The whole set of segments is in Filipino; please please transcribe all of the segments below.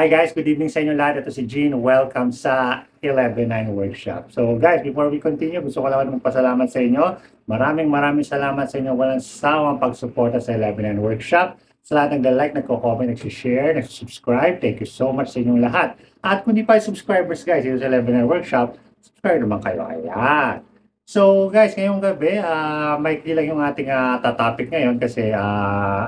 Hi guys, good evening sa inyo lahat. Ito si Gene. Welcome sa 11-9 Workshop. So guys, before we continue, gusto ko lang magpasalamat sa inyo. Maraming salamat sa inyo. Walang sawang pagsuporta sa 11-9 Workshop. Sa lahat nag-like, nagko-comment, nag-share, nag-subscribe. Thank you so much sa inyong lahat. At kung di pa subscribers guys, dito sa 11-9 Workshop, subscribe naman kayo. Ayan. So guys, ngayong gabi, maikli lang yung ating topic ngayon kasi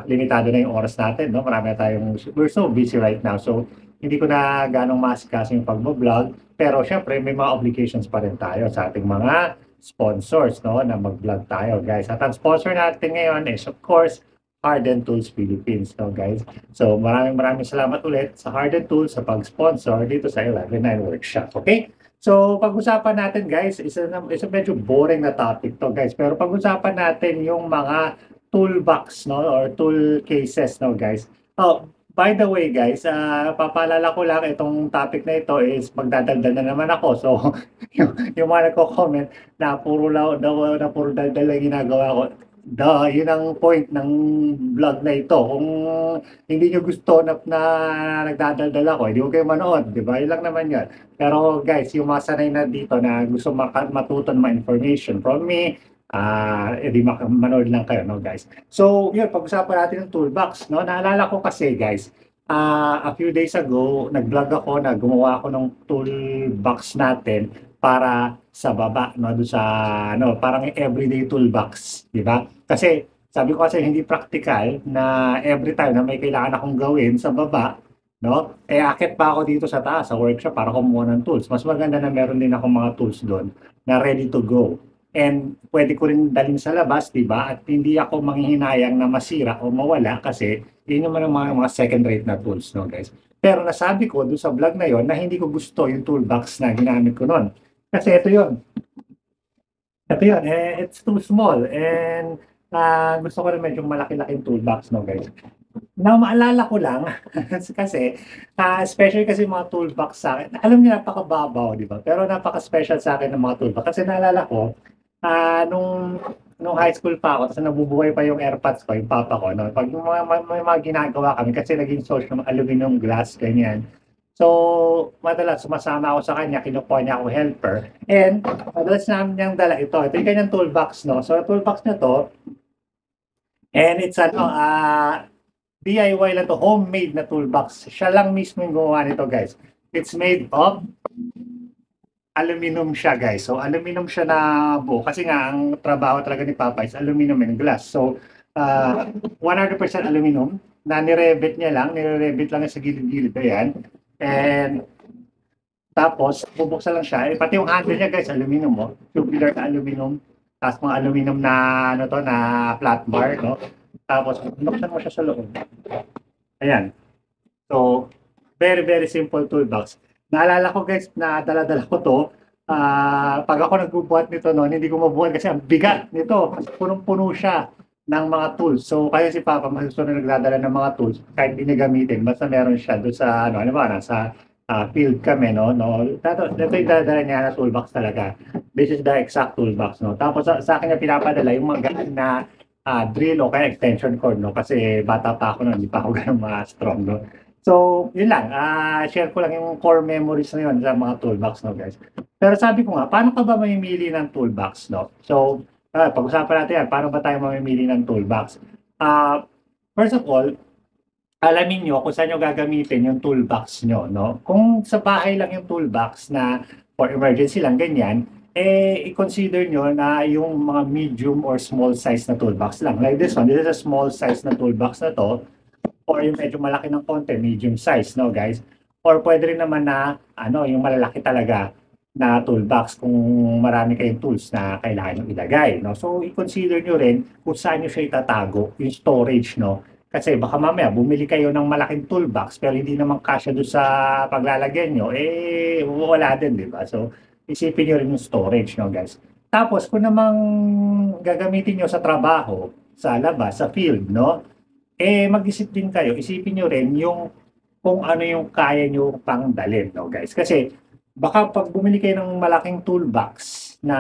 limitado na yung oras natin, no? Marami na tayong, we're so busy right now. So hindi ko na ganong maasikaso yung pag-vlog. Pero syempre, may mga obligations pa rin tayo sa ating mga sponsors, no? Na mag-vlog tayo, guys. At ang sponsor natin ngayon is, of course, Harden Tools Philippines, no, guys? So maraming salamat ulit sa Harden Tools sa pag-sponsor dito sa 11-9 Workshop, okay? So, pag-usapan natin guys, isa medyo boring na topic to guys. Pero pag-usapan natin yung mga toolbox, no, or tool cases, no guys. Oh, by the way guys, papaalala ko lang itong topic na ito is magdadaldal na naman ako. So, yung mga nagko-comment na puro daldal lang ginagawa ko. Yun ang point ng vlog na ito. Kung hindi nyo gusto na nagdadaldal ako, hindi ko kayo manood, di ba? Yun lang naman yun. Pero guys, yung mga sanay na dito na gusto matuto ng mga information from me, edi manood lang kayo, no guys? So, yun, pag-usapan natin ng toolbox, no? Naalala ko kasi guys, a few days ago, nag-vlog ako na gumawa ako ng toolbox natin para sa baba, no, doon sa parang everyday toolbox, di ba? Kasi sabi ko kasi hindi practical na every time na may kailangan akong gawin sa baba, no? Akit pa ako dito sa taas sa workshop para kumuha ng tools. Mas maganda na meron din akong mga tools doon na ready to go. And pwede ko rin dalhin sa labas, di ba? At hindi ako manghihinayang na masira o mawala kasi yun naman ang mga second rate na tools, no, guys? Pero nasabi ko doon sa vlog na yon na hindi ko gusto yung toolbox na ginamit ko noon. Kasi ito yun. Ito yun. It's too small. And gusto ko rin medyo malaki-laking toolbox, no, guys? Now, maalala ko lang, kasi, especially kasi mga toolbox sa akin, alam niyo, napakababaw, di ba? Pero napaka-special sa akin ng mga toolbox. Kasi naalala ko, nung high school pa ako, tapos nabubuhay pa yung AirPods ko, yung papa ko, no? Pag may mga ginagawa kami, kasi naging source ng aluminum glass, ganyan. So, madalas sumasama ako sa kanya, kinukuha niya ako helper. And, madalas namin niyang dala ito. Ito yung kanyang toolbox, no? So, toolbox na to, and it's DIY lang to, homemade na toolbox. Siya lang mismo yung gumawa nito, guys. It's made of aluminum siya, guys. So, aluminum siya na buo. Kasi nga, ang trabaho talaga ni Papa is aluminum and glass. So, 100% aluminum na nire-rebit lang sa gilid-gilid. Ayan. And tapos, bubuksan lang siya. Pati yung handle niya, guys, aluminum, oh. Tubular na aluminum. Tapos mga aluminum na, na flat bar, no? Tapos, buksan mo siya sa loob. Ayan. So, very simple toolbox. Naalala ko, guys, na dala-dala ko to. Pag ako nagbubuhat nito noon, hindi ko mabuhat kasi ang bigat nito. Punong-puno siya ng mga tools. So, kaya si Papa, mas gusto na nagdadala ng mga tools kahit hindi gamitin. Basta meron siya doon sa, nasa field kami, no? Ito yung dadala niya na toolbox talaga. This is the exact toolbox, no? Tapos sa akin na pinapadala yung mga gaan na drill o kaya extension cord, no? Kasi bata pa ako noon, hindi pa ako ganun mga strong, no? So, yun lang. Share ko lang yung core memories na yun sa mga toolbox, no, guys? Pero sabi ko nga, paano ka ba mamimili ng toolbox, no? So, pag-usapan natin yan, paano ba tayo mamimili ng toolbox? First of all, alamin nyo kung saan nyo gagamitin yung toolbox nyo, no? Kung sa bahay lang yung toolbox na for emergency lang, ganyan, i-consider nyo na yung mga medium or small size na toolbox lang. Like this one, this is a small size na toolbox na to, or yung medyo malaki ng konti, medium size, no, guys? Or pwede rin naman na, yung malalaki talaga, na toolbox kung marami kayong tools na kailangan nyo ilagay, no? So, i-consider nyo rin kung saan nyo siya itatago, yung storage, no? Kasi baka mamaya, bumili kayo ng malaking toolbox pero hindi naman kasya doon sa paglalagyan nyo, wala din, di ba? So, isipin nyo rin yung storage, no, guys? Tapos, kung namang gagamitin nyo sa trabaho, sa labas, sa field, no? Mag-isip din kayo, isipin nyo rin yung kung ano yung kaya nyo pang dalhin, no, guys? Kasi, baka pag bumili kayo ng malaking toolbox na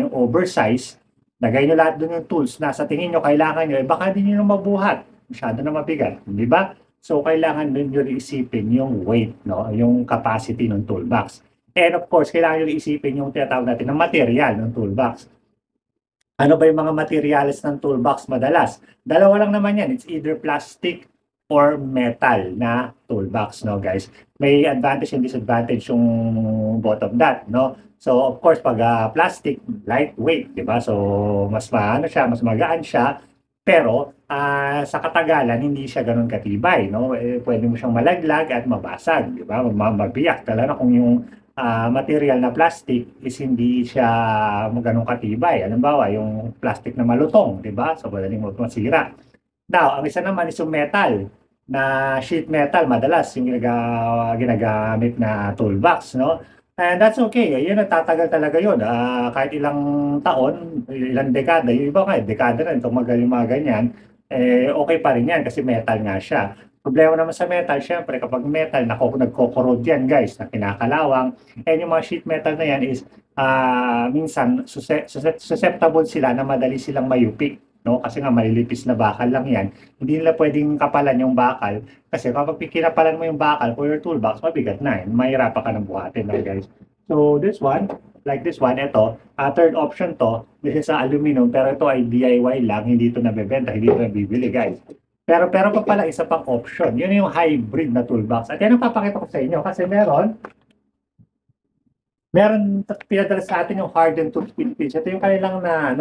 yung oversize, lagay nyo lahat doon yung tools na sa tingin nyo kailangan nyo, baka hindi nyo mabuhat. Masyado na mabigat, di ba? So, kailangan din nyo isipin yung weight, no? Yung capacity ng toolbox. And of course, kailangan nyo isipin yung tinatawag natin na material ng toolbox. Ano ba yung mga materials ng toolbox madalas? Dalawa lang naman yan. It's either plastic or metal na toolbox, no guys? May advantage and disadvantage yung both of that, no? So, of course, pag plastic, lightweight, di ba? So, mas maano siya, mas magaan siya. Pero, sa katagalan, hindi siya ganun katibay, no? Pwede mo siyang malaglag at mabasag, di ba? Mabiyak, talaga kung yung material na plastic is hindi siya ganun katibay. Halimbawa, yung plastic na malutong, di ba? So, madaling masira. Now, ang isa naman is yung metal na sheet metal, madalas yung ginagamit na toolbox, no? And that's okay. Yun, nagtatagal talaga yun. Kahit ilang taon, ilang dekada, yung iba kahit dekada na, tumagal yung mga ganyan, okay pa rin yan kasi metal nga siya. Problema naman sa metal, syempre, kapag metal, nagko-corrode yan, guys, na kinakalawang. And yung mga sheet metal na yan is, minsan, susceptible sila na madali silang mayupik. No? Kasi nga malilipis na bakal lang yan. Hindi nila pwedeng kapalan yung bakal. Kasi kapag kinapalan mo yung bakal for your toolbox, mabigat na. Mahirapan ka ng buhatin, no, guys. So, this one, like this one, ito, third option to, this is aluminum, pero ito ay DIY lang, hindi ito nabebenta, hindi ito nabibili, guys. Pero pa pala isa pang option. Yun yung hybrid na toolbox. At yan ang papakita ko sa inyo kasi meron pinadala sa atin yung hardened tools Philippines. Ito yung kanilang na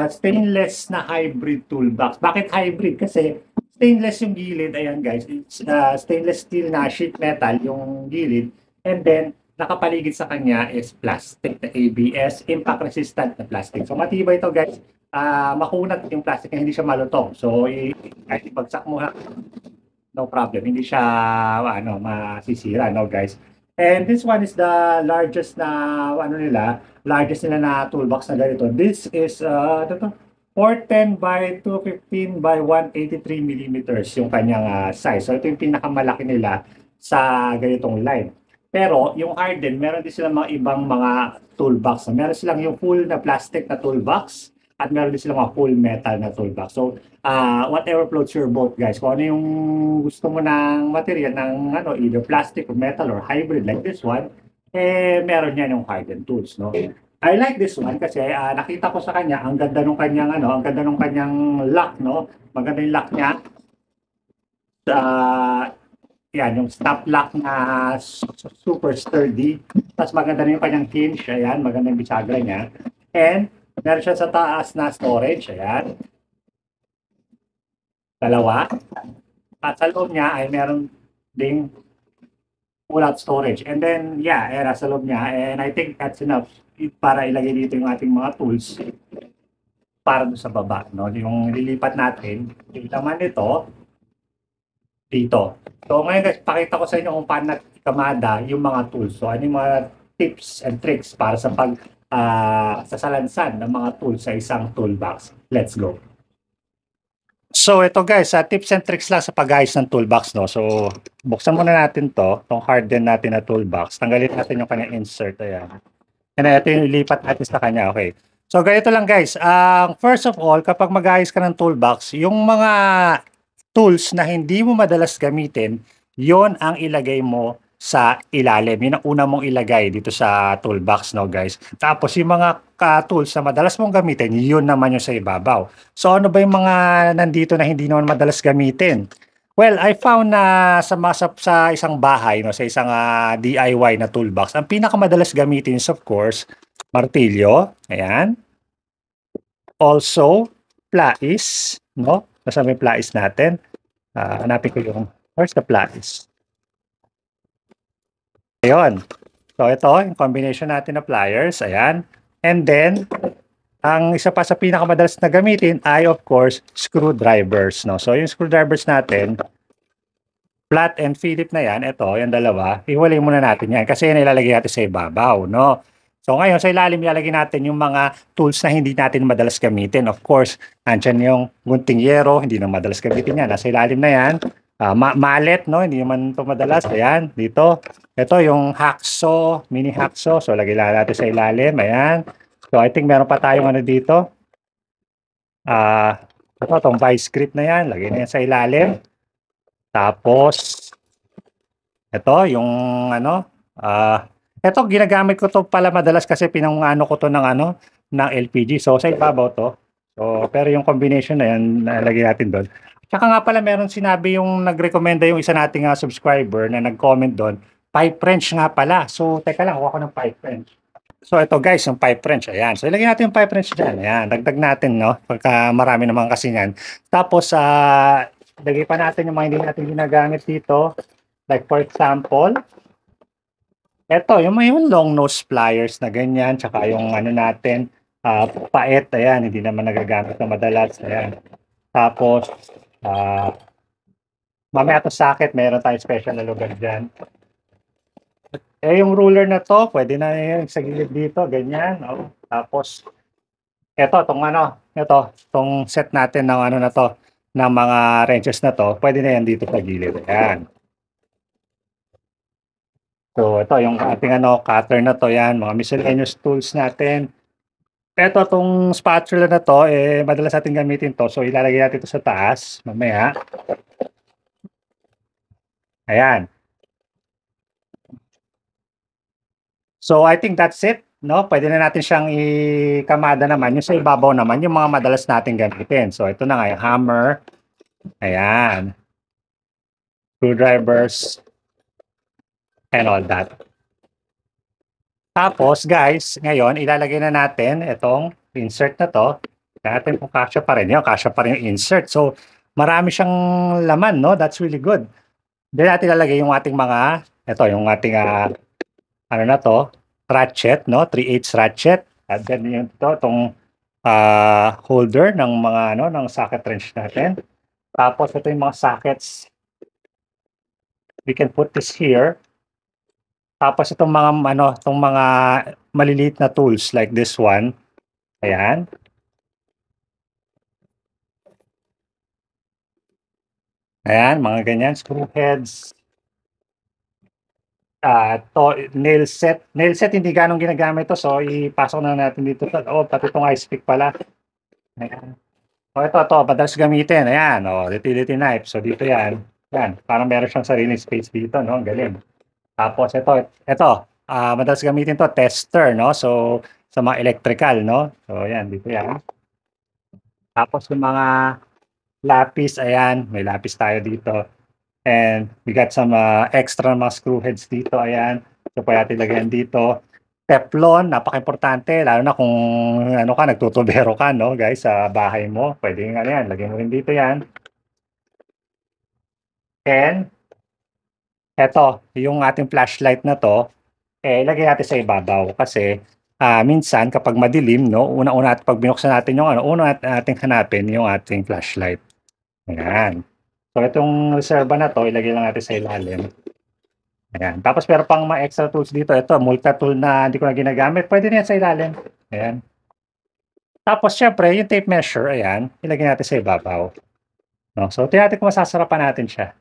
stainless na hybrid toolbox. Bakit hybrid? Kasi stainless yung gilid. Ayan guys, it's stainless steel na sheet metal yung gilid. And then nakapaligid sa kanya is plastic na ABS, impact resistant na plastic. So matibay ito guys. Makunat yung plastic na hindi siya malutong. So kahit ibagsak mo no problem, hindi siya masisira, no guys. And this one is the largest na largest nila na toolbox na ganito. This is 410 by 215 by 183 millimeters yung kanyang size. So ito yung pinakamalaki nila sa ganitong line. Pero yung hardened, meron din silang mga ibang mga toolbox. Meron silang yung full na plastic na toolbox at meron din silang mga full metal na toolbox. So whatever floats your boat, guys. Kung ano yung gusto mo ng material ng either plastic or metal or hybrid like this one, meron yan yung hardened tools, no? I like this one kasi nakita ko sa kanya ang ganda nung kanyang ang ganda nung kanyang lock, no? Maganda yung lock niya. Yan, yung stop lock na super sturdy. Tapos maganda rin yung kanyang hinge. Ayan, maganda yung bisagra niya. And meron siya sa taas na storage. Ayan. Dalawa. At sa loob niya ay meron ding pull-out storage. And then, yeah, sa loob niya. And I think that's enough para ilagay dito yung ating mga tools para doon sa baba. No? Yung lilipat natin, yung laman nito, dito. So ngayon guys, pakita ko sa inyo kung paano kamada yung mga tools. So ano yung mga tips and tricks para sa sasalansan ng mga tools sa isang toolbox. Let's go. So ito guys, tips and tricks lang sa pag-ayos ng toolbox, no. So buksan muna natin itong harden natin na toolbox. Tanggalin natin yung kanyang insert, ayan. And ito yung ilipat natin sa kanya, okay. So ganito lang guys, first of all, kapag mag-ayos ka ng toolbox, yung mga tools na hindi mo madalas gamitin, yon ang ilagay mo sa ilalim. Yun ang una mong ilagay dito sa toolbox, no guys. Tapos yung mga tools na madalas mong gamitin, yun naman yung sa ibabaw. So ano ba yung mga nandito na hindi naman madalas gamitin? Well, I found na sa isang bahay, no, sa isang DIY na toolbox, ang pinakamadalas gamitin is of course, martilyo. Ayan. Also, plais, no? Nasa may plais natin. Hanapin ko yung, where's the plais? Ayun. So ito, yung combination natin na pliers. Ayan. And then, ang isa pa sa pinakamadalas na gamitin ay of course, screwdrivers. No? So yung screwdrivers natin, flat and Philip na yan, ito, yung dalawa, iwalay muna natin yan kasi yan ilalagay natin sa ibabaw. No? So ngayon, sa ilalim, ilalagay natin yung mga tools na hindi natin madalas gamitin. Of course, andyan yung guntingero, hindi na madalas gamitin yan. Nasa ilalim na yan. Mallet, no? Hindi naman ito madalas. Ayan, dito. Ito yung hacksaw, mini hacksaw. So, lagay lang natin sa ilalim. Ayan. So, I think meron pa tayong dito. Itong vice grip na yan. Lagay na yan sa ilalim. Tapos, ito yung ano, ito ginagamit ko 'to pala madalas kasi pinang-ano ko 'to ng ano, ng LPG. So, sa ibabaw 'to. So, pero yung combination na yan, nalagay natin do'n. Tsaka nga pala meron sinabi yung nagrekomenda yung isa nating, subscriber na nag-comment do'n, pipe wrench nga pala. So, teka lang, kuha ko ng pipe wrench. So, ito guys, yung pipe wrench, ayan. So, ilagay natin yung pipe wrench diyan, ayan. Dagdag natin, 'no, pagka marami naman kasi niyan. Tapos, lagay pa natin yung mga hindi natin ginagamit dito. Like for example, eto yung may yung long nose pliers na ganyan, tsaka yung ano natin, paet, ayan, hindi naman nagagamit na madalas, ayan. Tapos, ah, mamaya 'tong socket meron tayong special na lugar diyan. Eh, yung ruler na 'to puwede na yan sa gilid dito, ganyan, oh. Tapos eto 'tong ano, eto, 'tong set natin ng ano na 'to, ng mga wrenches na 'to, puwede na yan dito sa gilid, ayan. So, ito yung ating ano, cutter na 'to, yan, mga miscellaneous tools natin. Eto 'tong spatula na 'to, eh, madalas natin gamitin 'to, so ilalagay natin 'to sa taas mamaya. Ayan. So, I think that's it, 'no? Puwede na natin siyang ikamada naman, yung sa ibabaw naman yung mga madalas nating gamitin. So, ito na nga yung hammer, ayan, screwdrivers, and all that. Tapos guys, ngayon ilalagay na natin itong insert na 'to. Tignan natin kung kasya pa rin, yun kasya pa rin yung insert. So, marami siyang laman, 'no, that's really good. Diyan natin ilalagay yung ating mga eto yung ating, ano na 'to, ratchet, 'no, 3/8 ratchet at then yung 'tong, holder ng mga ano, ng socket wrench natin. Tapos ito yung mga sockets, we can put this here. Tapos itong mga ano, itong mga maliliit na tools like this one, ayan. Ayan, mga ganyan, screw heads. 'To nail set hindi gaanong ginagamit 'to, so ipasok na natin dito sa loob, pati itong ice pick pala, ayan. Oh, ito madalas gamitin, ayan, utility knife. So dito 'yan, 'yan, parang meron siyang sariling space dito, 'no, ang galing. Tapos ito, madalas gamitin 'to, tester, 'no, so sa mga electrical, 'no. So 'yan, dito 'yan. Tapos yung mga lapis, ayan, may lapis tayo dito. And we got some, extra mga screw heads dito, ayan. So, puwede natin lagyan dito. Teflon, napakaimportante lalo na kung ano ka, nagtutubero ka, 'no, guys, sa bahay mo. Puwedeng ano 'yan, lagyan mo rin dito 'yan. And eto, yung ating flashlight na 'to, eh, ilagay natin sa ibabaw kasi, minsan kapag madilim, 'no, unang-una at 'pag binuksan natin yung ano, una nating hanapin yung ating flashlight, ayan. So, itong reserba na 'to, ilagay lang natin sa ilalim. Ayan, tapos meron pang mga extra tools dito, ito multi-tool na hindi ko na ginagamit, puwede na yan sa ilalim, ayan. Tapos siyempre yung tape measure, ayan, ilagay natin sa ibabaw, 'no. So tingnan natin kung masasarapan natin siya.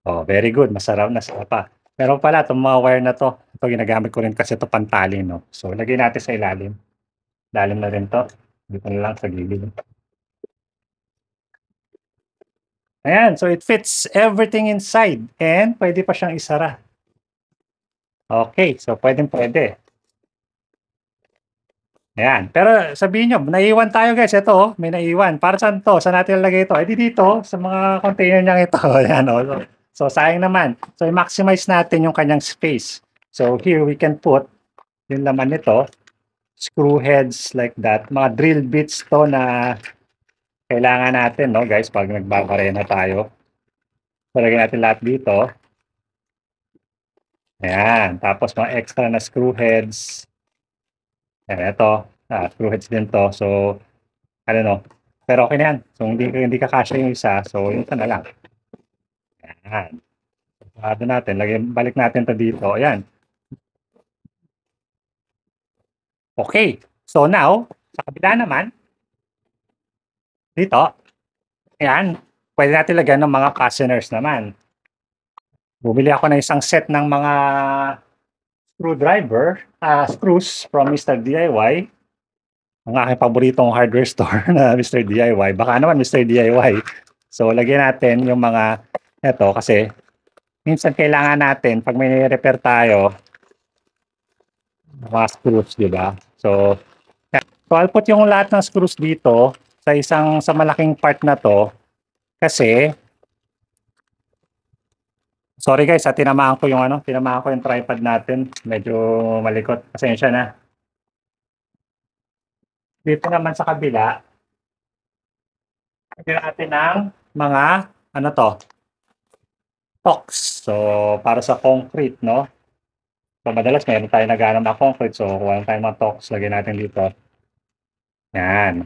Oh, very good, masarap na pa. Meron pala 'tong mga wire na 'to, ito ginagamit ko rin kasi ito pantali, 'no. So lagay natin sa ilalim, ilalim na rin 'to, dito na lang sa gilid. Ayan, so it fits everything inside and puwede pa siyang isara. Okay, so puwedeng-puwede. Ayan, pero sabihin niyo naiiwan tayo guys, ito, may naiiwan, para saan 'to, saan natin ilalagay ito? Eh, di dito sa mga container niyang ito, ayan, so sayang naman. So i-maximize natin yung kanyang space. So here we can put yung laman nito, screw heads like that, mga drill bits 'to na kailangan natin, 'no, guys, 'pag nagbabarena tayo. So lagyan natin lahat dito. Ayan, tapos mga extra na screw heads. Ayan, ito, screw heads din 'to. So ano 'no, pero okey na 'yan. So hindi kakasya yung isa, so yung isa na lang. Ayan, sarado natin, balik natin 'to dito, ayan. Okay, so now, sa kabila naman, dito, ayan, puwede natin lagyan ng mga fasteners naman. Bumili ako ng isang set ng mga screwdriver, screws from Mr. DIY. Ang aking paboritong hardware store na Mr. DIY, baka naman Mr. DIY. So lagyan natin yung mga Ito kasi minsan kailangan natin 'pag may repair tayo, mga screws, 'di ba? So I'll put yung lahat ng screws dito sa malaking part na 'to kasi sorry guys, tinamaan ko yung tripod natin. Medyo malikot, pasensya na. Dito naman sa kabila, lagyan natin ng mga ano 'to, caulks. So, para sa concrete 'no. So, madalas meron tayong naghahanap ng concrete, so kuha lang tayong mga caulks, lagyan natin dito, 'yan.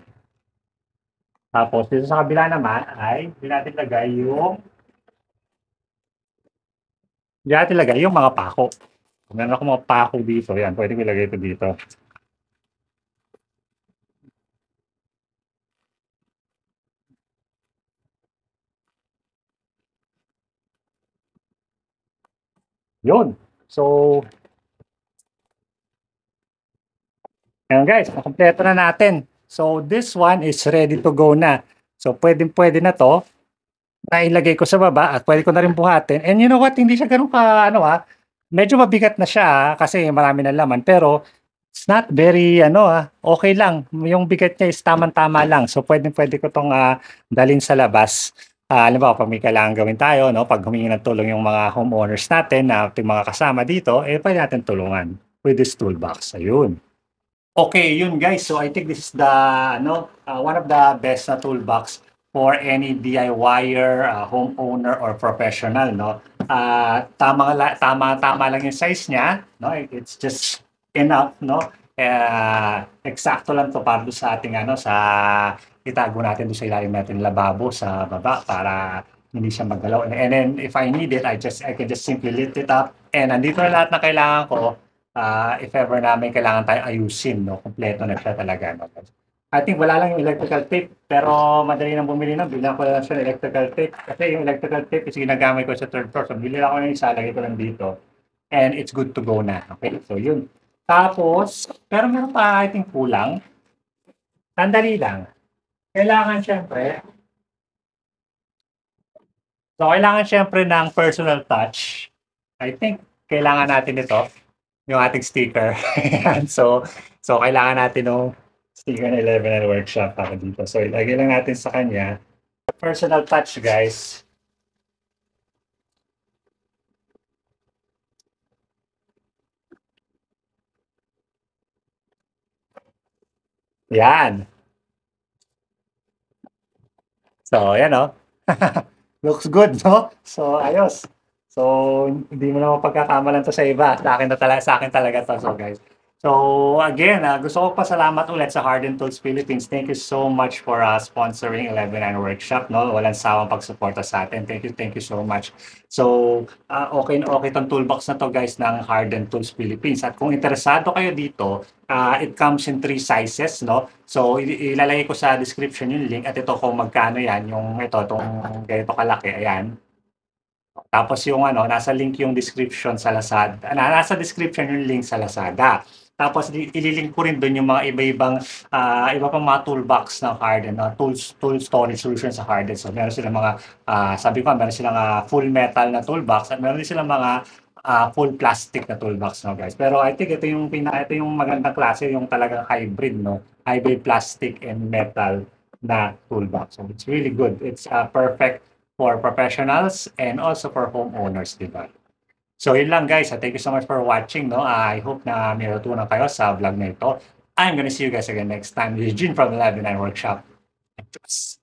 Tapos dito sa kabila naman ay diyan natin lagay yung mga pako. Meron akong mga pako dito, 'yan, puwedeng ilagay ito dito. Yun. So, ayan guys, nakumpleto na natin. So, this one is ready to go na. So, puwedeng-puwede na 'to na ilagay ko sa baba at puwede ko na rin buhatin. And you know what, hindi siya gano'n ka-ano, medyo mabigat na siya, kasi marami ng laman. Pero it's not very ano, okey lang. Yung bigat niya is tamang-tama lang. So, puwedeng-puwede ko 'tong, dalhin sa labas. Halimbawa 'pag may kailangang gawin tayo 'no, 'pag humingi ng tulong yung mga homeowners natin na ating mga kasama dito, eh, puwede natin tulungan with this toolbox, ayun. Okay, yun guys. So I think this is the one of the best na toolbox for any DIYer, homeowner or professional, no. Tama lang yung size niya, no. It's just enough, no. Eksakto lang to para doon sa ating sa itago natin doon sa ilalim natin lababo sa baba para hindi siya maggalaw. And then if I need it, I can just simply lift it up and nandito na lahat na kailangan ko. If ever namin kailangan tayong ayusin, no, kumpleto na siya talaga, no. I think wala lang yung electrical tape, pero madali nang bumili nun, bilhan ko na lang siya ng electrical tape. Kasi yung electrical tape is ginagamit ko sa third floor, so bili ako ng isa, lagay ko lang dito, and it's good to go na, okay? So yun. Tapos, pero meron pa I think kulang, sandali lang. Kailangan siyempre kailangan siyempre ng personal touch. I think kailangan natin ito. Yung ating sticker. Ayan. So kailangan natin nung sticker ng 11 Workshop para dito. So ilagay lang natin sa kanya. Personal touch, guys. Yan. So, ayan o. Looks good, no? So, ayos. So, hindi mo na mapagkakamalan to sa iba. Sa akin talaga to, so guys. So, again, gusto ko pasalamat ulit sa Harden Tools Philippines. Thank you so much for sponsoring 11 Workshop, no? Walang sawang pagsuporta sa atin. Thank you so much. So, okay na okay tong toolbox na to, guys, ng Harden Tools Philippines. At kung interesado kayo dito, it comes in 3 sizes, no? So, ilalagay ko sa description yung link at ito kung magkano yan, itong ganito kalaki, ayan. Tapos yung nasa link yung description sa Lazada. Nasa description yung link sa Lazada. Tapos ililink ko rin doon yung mga iba pang mga toolbox ng Harden, tool storage solution sa Harden. So meron silang mga, sabi ko, meron silang full metal na toolbox at meron din silang mga full plastic na toolbox, no guys. Pero I think ito yung magandang klase, yung talagang hybrid, no? Hybrid plastic and metal na toolbox. So it's really good. It's perfect for professionals and also for homeowners, di ba? So yun lang guys, thank you so much for watching, no? I hope na may natutunan kayo sa vlog na ito. I'm gonna see you guys again next time. This is Gene from the Lab 9 Workshop. Thanks.